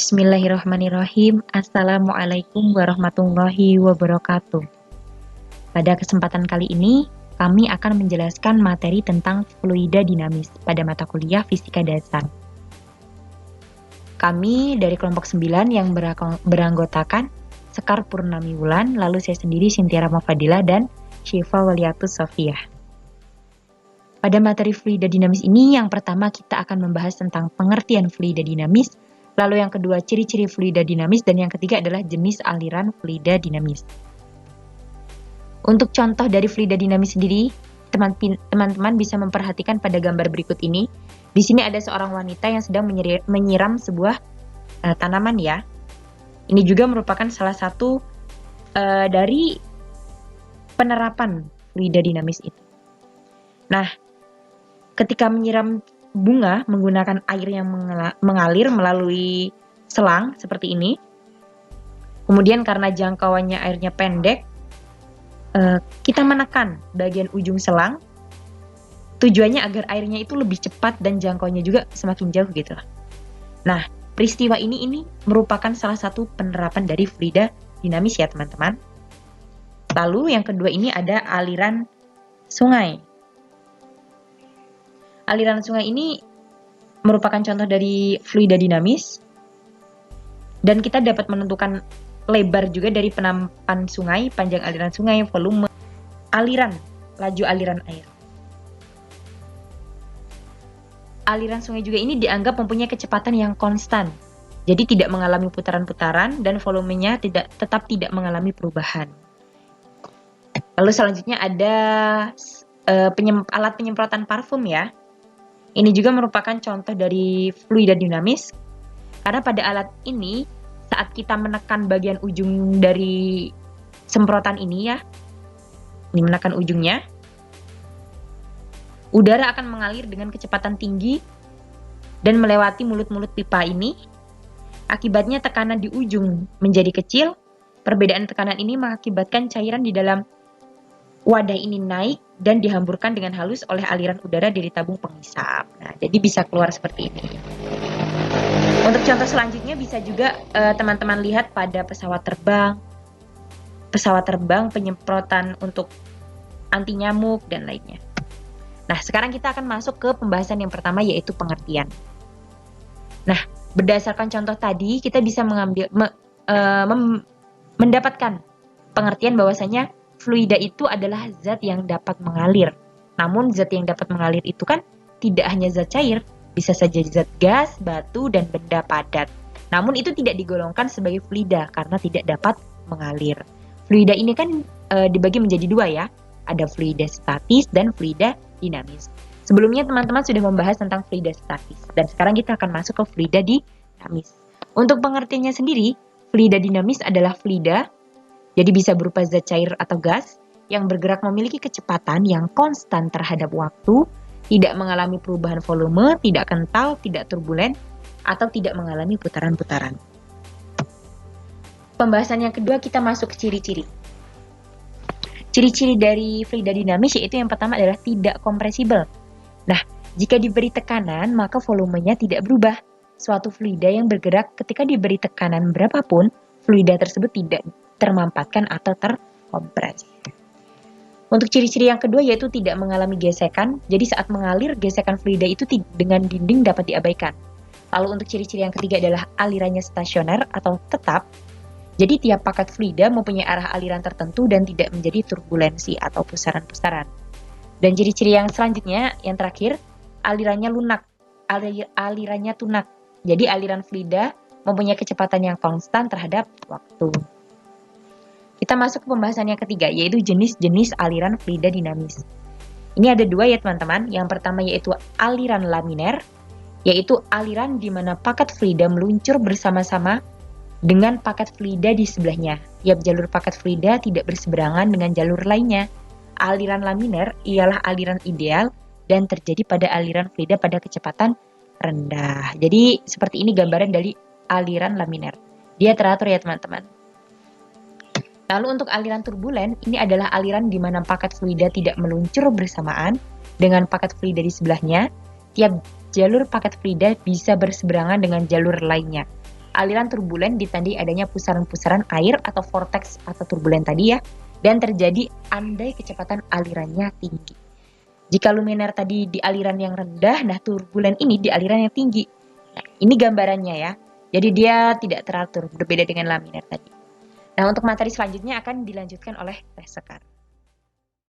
Bismillahirrahmanirrahim. Assalamualaikum warahmatullahi wabarakatuh. Pada kesempatan kali ini, kami akan menjelaskan materi tentang fluida dinamis pada mata kuliah Fisika Dasar. Kami dari kelompok 9 yang beranggotakan Sekar Purnami Wulan, lalu saya sendiri Cynthia Rahma Fadila dan Syifa Waliatus Sofiah. Pada materi fluida dinamis ini, yang pertama kita akan membahas tentang pengertian fluida dinamis, lalu yang kedua ciri-ciri fluida dinamis, dan yang ketiga adalah jenis aliran fluida dinamis. Untuk contoh dari fluida dinamis sendiri, teman-teman bisa memperhatikan pada gambar berikut ini. Di sini ada seorang wanita yang sedang menyiram sebuah tanaman ya. Ini juga merupakan salah satu dari penerapan fluida dinamis itu. Nah, ketika menyiram bunga menggunakan air yang mengalir melalui selang seperti ini. Kemudian karena jangkauannya airnya pendek, kita menekan bagian ujung selang. Tujuannya agar airnya itu lebih cepat dan jangkauannya juga semakin jauh gitu. Nah, peristiwa ini merupakan salah satu penerapan dari fluida dinamis ya teman-teman. Lalu yang kedua ini ada aliran sungai. Aliran sungai ini merupakan contoh dari fluida dinamis, dan kita dapat menentukan lebar juga dari penampakan sungai, panjang aliran sungai, volume aliran, laju aliran air. Aliran sungai juga ini dianggap mempunyai kecepatan yang konstan, jadi tidak mengalami putaran-putaran dan volumenya tetap tidak mengalami perubahan. Lalu selanjutnya ada alat penyemprotan parfum ya. Ini juga merupakan contoh dari fluida dinamis, karena pada alat ini saat kita menekan bagian ujung dari semprotan ini ya, ini menekan ujungnya, udara akan mengalir dengan kecepatan tinggi dan melewati mulut-mulut pipa ini. Akibatnya tekanan di ujung menjadi kecil. Perbedaan tekanan ini mengakibatkan cairan di dalam wadah ini naik dan dihamburkan dengan halus oleh aliran udara dari tabung penghisap. Nah, jadi bisa keluar seperti ini. Untuk contoh selanjutnya bisa juga teman-teman lihat pada pesawat terbang, penyemprotan untuk anti nyamuk dan lainnya. Nah, sekarang kita akan masuk ke pembahasan yang pertama, yaitu pengertian. Nah, berdasarkan contoh tadi kita bisa mendapatkan pengertian bahwasanya fluida itu adalah zat yang dapat mengalir. Namun zat yang dapat mengalir itu kan tidak hanya zat cair, bisa saja zat gas, batu, dan benda padat. Namun itu tidak digolongkan sebagai fluida karena tidak dapat mengalir. Fluida ini kan dibagi menjadi dua ya, ada fluida statis dan fluida dinamis. Sebelumnya teman-teman sudah membahas tentang fluida statis, dan sekarang kita akan masuk ke fluida dinamis. Untuk pengertiannya sendiri, fluida dinamis adalah fluida, jadi bisa berupa zat cair atau gas yang bergerak memiliki kecepatan yang konstan terhadap waktu, tidak mengalami perubahan volume, tidak kental, tidak turbulen, atau tidak mengalami putaran-putaran. Pembahasan yang kedua kita masuk ke ciri-ciri. Ciri-ciri dari fluida dinamis yaitu yang pertama adalah tidak kompresibel. Nah, jika diberi tekanan maka volumenya tidak berubah. Suatu fluida yang bergerak ketika diberi tekanan berapapun, fluida tersebut tidak termampatkan atau terkompres. Untuk ciri-ciri yang kedua yaitu tidak mengalami gesekan. Jadi saat mengalir, gesekan fluida itu dengan dinding dapat diabaikan. Lalu untuk ciri-ciri yang ketiga adalah alirannya stasioner atau tetap. Jadi tiap paket fluida mempunyai arah aliran tertentu dan tidak menjadi turbulensi atau pusaran-pusaran. Dan ciri-ciri yang selanjutnya, yang terakhir, alirannya lunak, alirannya tunak. Jadi aliran fluida mempunyai kecepatan yang konstan terhadap waktu. Kita masuk ke pembahasan yang ketiga, yaitu jenis-jenis aliran fluida dinamis. Ini ada dua ya teman-teman. Yang pertama yaitu aliran laminer, yaitu aliran di mana paket fluida meluncur bersama-sama dengan paket fluida di sebelahnya. Tiap jalur paket fluida tidak berseberangan dengan jalur lainnya. Aliran laminer ialah aliran ideal dan terjadi pada aliran fluida pada kecepatan rendah. Jadi seperti ini gambaran dari aliran laminer. Dia teratur ya teman-teman. Lalu untuk aliran turbulen, ini adalah aliran di mana paket fluida tidak meluncur bersamaan dengan paket fluida di sebelahnya. Tiap jalur paket fluida bisa berseberangan dengan jalur lainnya. aliran turbulen ditandai adanya pusaran-pusaran air atau vortex atau turbulen tadi ya, dan terjadi andai kecepatan alirannya tinggi. Jika luminar tadi di aliran yang rendah, nah turbulen ini di aliran yang tinggi. Nah, ini gambarannya ya. Jadi dia tidak teratur, berbeda dengan laminar tadi. Nah, untuk materi selanjutnya akan dilanjutkan oleh Teh Sekar.